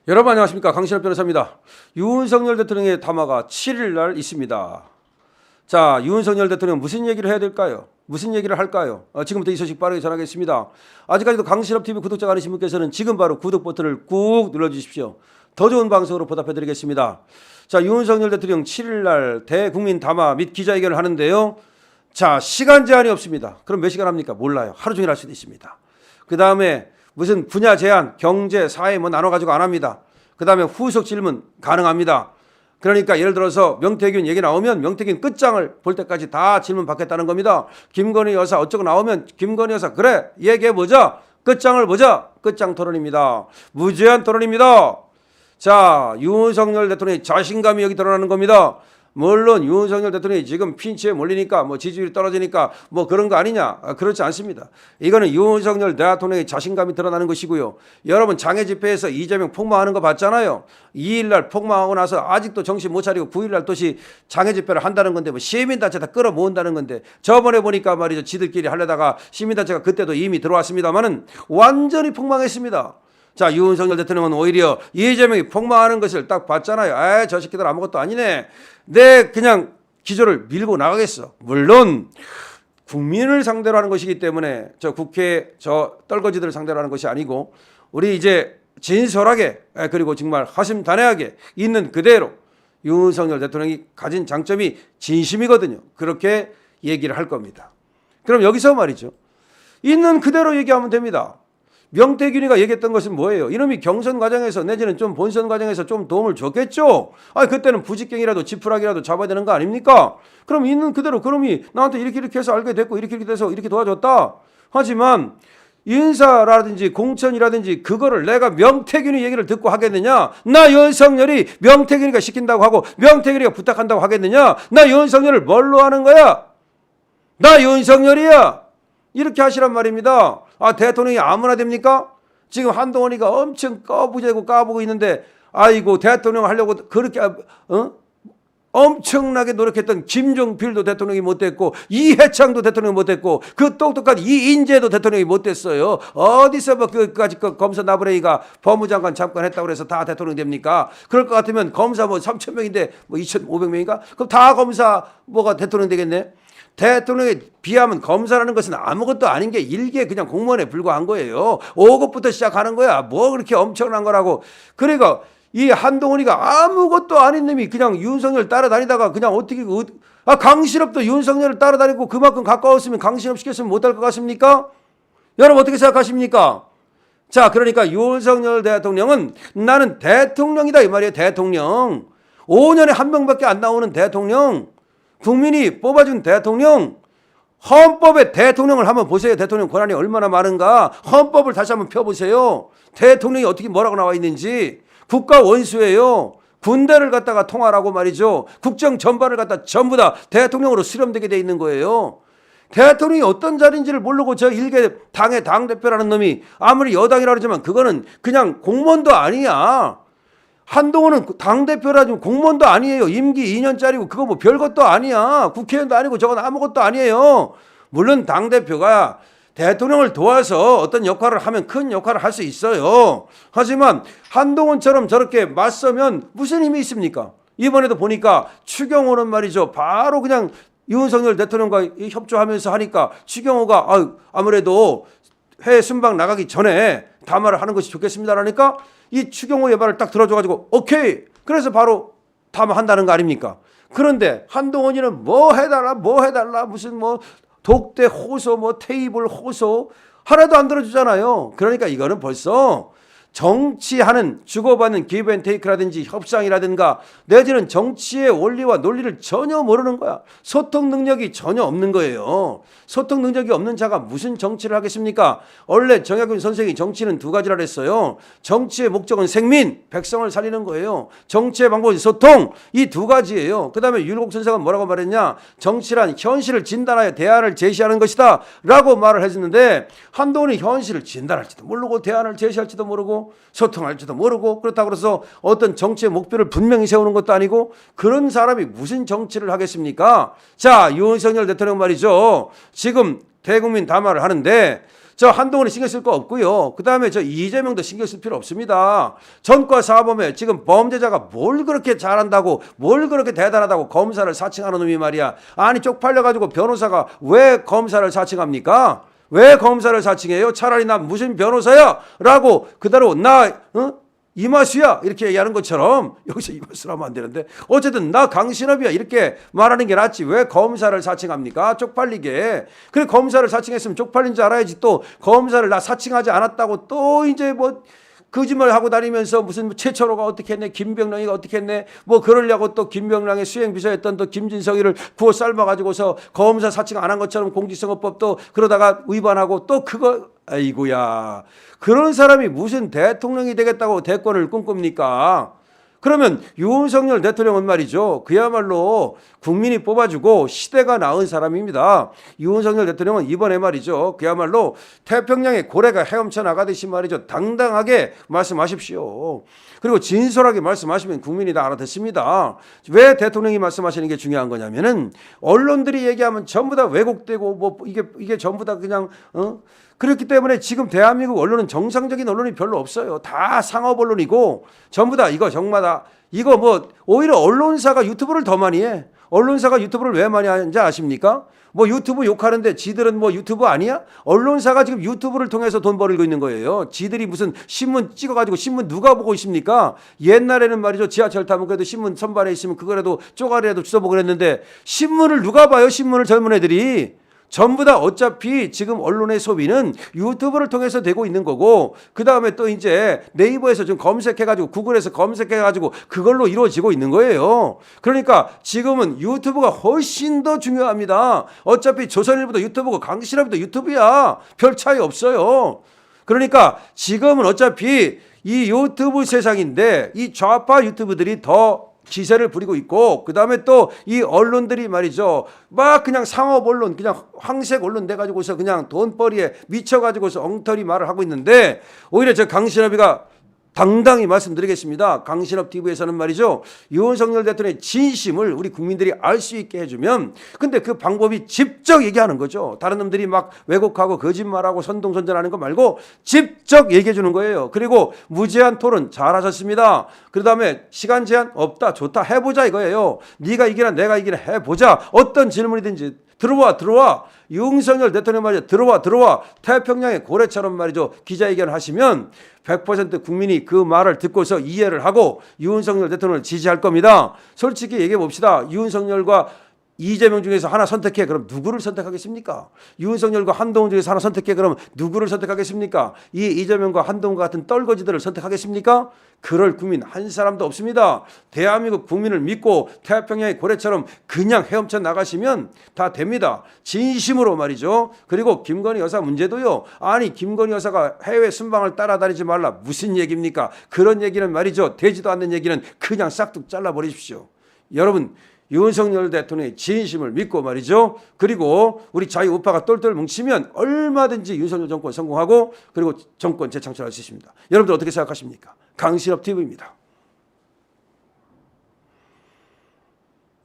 여러분 안녕하십니까, 강신업 변호사입니다. 윤석열 대통령의 담화가 7일 날 있습니다. 자, 윤석열 대통령 무슨 얘기를 해야 될까요? 무슨 얘기를 할까요? 지금부터 이 소식 빠르게 전하겠습니다. 아직까지도 강신업TV 구독자가 아니신 분께서는 지금 바로 구독 버튼을 꾹 눌러주십시오. 더 좋은 방송으로 보답해드리겠습니다. 자, 윤석열 대통령 7일 날 대국민 담화 및 기자회견을 하는데요. 자, 시간 제한이 없습니다. 그럼 몇 시간 합니까? 몰라요. 하루 종일 할 수도 있습니다. 그 다음에 무슨 분야 제한, 경제, 사회 뭐 나눠가지고 안 합니다. 그 다음에 후속 질문 가능합니다. 그러니까 예를 들어서 명태균 얘기 나오면 명태균 끝장을 볼 때까지 다 질문 받겠다는 겁니다. 김건희 여사 어쩌고 나오면 김건희 여사 그래 얘기해보자. 끝장을 보자. 끝장 토론입니다. 무제한 토론입니다. 자, 윤석열 대통령의 자신감이 여기 드러나는 겁니다. 물론 윤석열 대통령이 지금 핀치에 몰리니까 뭐 지지율이 떨어지니까 뭐 그런 거 아니냐? 그렇지 않습니다. 이거는 윤석열 대통령의 자신감이 드러나는 것이고요. 여러분 장애 집회에서 이재명 폭망하는 거 봤잖아요. 2일 날 폭망하고 나서 아직도 정신 못 차리고 9일 날 또시 장애 집회를 한다는 건데 뭐 시민단체 다 끌어모은다는 건데 저번에 보니까 말이죠. 지들끼리 하려다가 시민단체가 그때도 이미 들어왔습니다만은 완전히 폭망했습니다. 자, 윤석열 대통령은 오히려 이재명이 폭망하는 것을 딱 봤잖아요. 저 새끼들 아무것도 아니네. 내 그냥 기조를 밀고 나가겠어. 물론 국민을 상대로 하는 것이기 때문에 저 국회 저 떨거지들을 상대로 하는 것이 아니고 우리 이제 진솔하게 그리고 정말 허심탄회하게 있는 그대로 윤석열 대통령이 가진 장점이 진심이거든요. 그렇게 얘기를 할 겁니다. 그럼 여기서 말이죠. 있는 그대로 얘기하면 됩니다. 명태균이가 얘기했던 것은 뭐예요? 이놈이 경선 과정에서 내지는 좀 본선 과정에서 좀 도움을 줬겠죠? 그때는 부직갱이라도 지푸라기라도 잡아야 되는 거 아닙니까? 그럼 있는 그대로 그놈이 나한테 이렇게 해서 알게 됐고 이렇게 돼서 이렇게 도와줬다. 하지만 인사라든지 공천이라든지 그거를 내가 명태균이 얘기를 듣고 하겠느냐? 나 윤석열이 명태균이가 시킨다고 하고 명태균이가 부탁한다고 하겠느냐? 나 윤석열을 뭘로 하는 거야? 나 윤석열이야. 이렇게 하시란 말입니다. 대통령이 아무나 됩니까? 지금 한동훈이가 엄청 까보고 있는데 아이고 대통령 하려고 그렇게 엄청나게 노력했던 김종필도 대통령이 못됐고 이해창도 대통령이 못됐고 그 똑똑한 이인재도 대통령이 못됐어요. 어디서 뭐 그까지 검사 나부레이가 법무장관 잠깐 했다고 그래서 다 대통령 됩니까? 그럴 것 같으면 검사 뭐 3,000명인데 뭐 2,500명인가? 그럼 다 검사 뭐가 대통령 되겠네? 대통령에 비하면 검사라는 것은 아무것도 아닌 게 일개 그냥 공무원에 불과한 거예요. 5급부터 시작하는 거야. 뭐 그렇게 엄청난 거라고. 그러니까 이 한동훈이가 아무것도 아닌 놈이 그냥 윤석열 따라다니다가 그냥 어떻게 강신업도 윤석열을 따라다니고 그만큼 가까웠으면 강신업 시켰으면 못할 것 같습니까? 여러분 어떻게 생각하십니까? 자, 그러니까 윤석열 대통령은 나는 대통령이다 이 말이에요. 대통령. 5년에 한 명밖에 안 나오는 대통령. 국민이 뽑아준 대통령, 헌법에 대통령을 한번 보세요. 대통령 권한이 얼마나 많은가. 헌법을 다시 한번 펴보세요. 대통령이 어떻게 뭐라고 나와 있는지. 국가 원수예요. 군대를 갖다가 통할하고 말이죠. 국정 전반을 갖다 전부 다 대통령으로 수렴되게 돼 있는 거예요. 대통령이 어떤 자리인지를 모르고 저 일개 당의 당대표라는 놈이 아무리 여당이라 그러지만 그거는 그냥 공무원도 아니야. 한동훈은 당대표라지만 공무원도 아니에요. 임기 2년짜리고 그거 뭐 별것도 아니야. 국회의원도 아니고 저건 아무것도 아니에요. 물론 당대표가 대통령을 도와서 어떤 역할을 하면 큰 역할을 할 수 있어요. 하지만 한동훈처럼 저렇게 맞서면 무슨 힘이 있습니까? 이번에도 보니까 추경호는 말이죠. 바로 그냥 윤석열 대통령과 협조하면서 하니까 추경호가 아무래도 해외 순방 나가기 전에 담화를 하는 것이 좋겠습니다라니까 이 추경호의 말을 딱 들어줘가지고 오케이. 그래서 바로 담화한다는 거 아닙니까? 그런데 한동훈이는 뭐 해달라 무슨 뭐 독대 호소 뭐 테이블 호소 하나도 안 들어주잖아요. 그러니까 이거는 벌써 정치하는 주고받는 기브앤테이크라든지 협상이라든가 내지는 정치의 원리와 논리를 전혀 모르는 거야. 소통 능력이 전혀 없는 거예요. 소통 능력이 없는 자가 무슨 정치를 하겠습니까? 원래 정약용 선생이 정치는 두 가지라 그랬어요. 정치의 목적은 생민, 백성을 살리는 거예요. 정치의 방법은 소통, 이 두 가지예요. 그 다음에 율곡 선생은 뭐라고 말했냐? 정치란 현실을 진단하여 대안을 제시하는 것이다 라고 말을 해줬는데 한동훈이 현실을 진단할지도 모르고 대안을 제시할지도 모르고 소통할지도 모르고 그렇다고 해서 어떤 정치의 목표를 분명히 세우는 것도 아니고 그런 사람이 무슨 정치를 하겠습니까? 자, 윤석열 대통령 말이죠. 지금 대국민 담화를 하는데 저 한동훈이 신경 쓸 거 없고요. 그다음에 저 이재명도 신경 쓸 필요 없습니다. 전과 사범에 지금 범죄자가 뭘 그렇게 잘한다고 뭘 그렇게 대단하다고 검사를 사칭하는 놈이 말이야. 아니 쪽팔려가지고 변호사가 왜 검사를 사칭합니까? 왜 검사를 사칭해요? 차라리 나 무슨 변호사야? 라고 그대로 나 이마수야 이렇게 얘기하는 것처럼 여기서 이마수를 하면 안 되는데 어쨌든 나 강신업이야 이렇게 말하는 게 낫지 왜 검사를 사칭합니까? 쪽팔리게. 그래 검사를 사칭했으면 쪽팔린 줄 알아야지 또 검사를 나 사칭하지 않았다고 또 이제 뭐 거짓말 하고 다니면서 무슨 최철호가 어떻게 했네 김병랑이가 어떻게 했네 뭐 그러려고 또 김병랑의 수행비서였던 또 김진석이를 구워 삶아가지고서 검사 사칭 안 한 것처럼 공직선거법도 그러다가 위반하고 또 그거 아이고야 그런 사람이 무슨 대통령이 되겠다고 대권을 꿈꿉니까? 그러면 윤석열 대통령은 말이죠. 그야말로 국민이 뽑아주고 시대가 낳은 사람입니다. 윤석열 대통령은 이번에 말이죠. 그야말로 태평양의 고래가 헤엄쳐 나가듯이 말이죠. 당당하게 말씀하십시오. 그리고 진솔하게 말씀하시면 국민이 다 알아듣습니다. 왜 대통령이 말씀하시는 게 중요한 거냐면은 언론들이 얘기하면 전부 다 왜곡되고 뭐 이게 전부 다 그냥 그렇기 때문에 지금 대한민국 언론은 정상적인 언론이 별로 없어요. 다 상업 언론이고 전부 다 이거 정마다 이거 뭐 오히려 언론사가 유튜브를 더 많이 해. 언론사가 유튜브를 왜 많이 하는지 아십니까? 뭐 유튜브 욕하는데 지들은 뭐 유튜브 아니야? 언론사가 지금 유튜브를 통해서 돈 벌고 있는 거예요. 지들이 무슨 신문 찍어가지고 신문 누가 보고 있습니까? 옛날에는 말이죠. 지하철 타면 그래도 신문 선반에 있으면 그거라도 쪼가리라도 주워보고 그랬는데 신문을 누가 봐요? 신문을 젊은 애들이. 전부 다 어차피 지금 언론의 소비는 유튜브를 통해서 되고 있는 거고 그 다음에 또 이제 네이버에서 좀 검색해가지고 구글에서 검색해가지고 그걸로 이루어지고 있는 거예요. 그러니까 지금은 유튜브가 훨씬 더 중요합니다. 어차피 조선일보도 유튜브고 강신업도 유튜브야. 별 차이 없어요. 그러니까 지금은 어차피 이 유튜브 세상인데 이 좌파 유튜브들이 더 기세를 부리고 있고 그 다음에 또 이 언론들이 말이죠 막 그냥 상업 언론 그냥 황색 언론 돼가지고서 그냥 돈벌이에 미쳐가지고서 엉터리 말을 하고 있는데 오히려 저 강신업이가 당당히 말씀드리겠습니다. 강신업 TV에서는 말이죠 윤석열 대통령의 진심을 우리 국민들이 알 수 있게 해주면 근데 그 방법이 직접 얘기하는 거죠. 다른 놈들이 막 왜곡하고 거짓말하고 선동선전하는 거 말고 직접 얘기해 주는 거예요. 그리고 무제한 토론 잘하셨습니다. 그 다음에 시간 제한 없다 좋다 해보자 이거예요. 네가 이기나 내가 이기나 해보자. 어떤 질문이든지 들어와 윤석열 대통령 말이죠. 들어와 태평양의 고래처럼 말이죠. 기자회견을 하시면 100% 국민이 그 말을 듣고서 이해를 하고 윤석열 대통령을 지지할 겁니다. 솔직히 얘기해 봅시다. 윤석열과 이재명 중에서 하나 선택해. 그럼 누구를 선택하겠습니까? 윤석열과 한동훈 중에서 하나 선택해. 그럼 누구를 선택하겠습니까? 이 이재명과 한동훈과 같은 떨거지들을 선택하겠습니까? 그럴 국민 한 사람도 없습니다. 대한민국 국민을 믿고 태평양의 고래처럼 그냥 헤엄쳐 나가시면 다 됩니다. 진심으로 말이죠. 그리고 김건희 여사 문제도요. 아니 김건희 여사가 해외 순방을 따라다니지 말라. 무슨 얘기입니까? 그런 얘기는 말이죠. 되지도 않는 얘기는 그냥 싹둑 잘라버리십시오. 여러분 윤석열 대통령의 진심을 믿고 말이죠. 그리고 우리 자유우파가 똘똘 뭉치면 얼마든지 윤석열 정권 성공하고 그리고 정권 재창출할 수 있습니다. 여러분들 어떻게 생각하십니까? 강신업 TV입니다.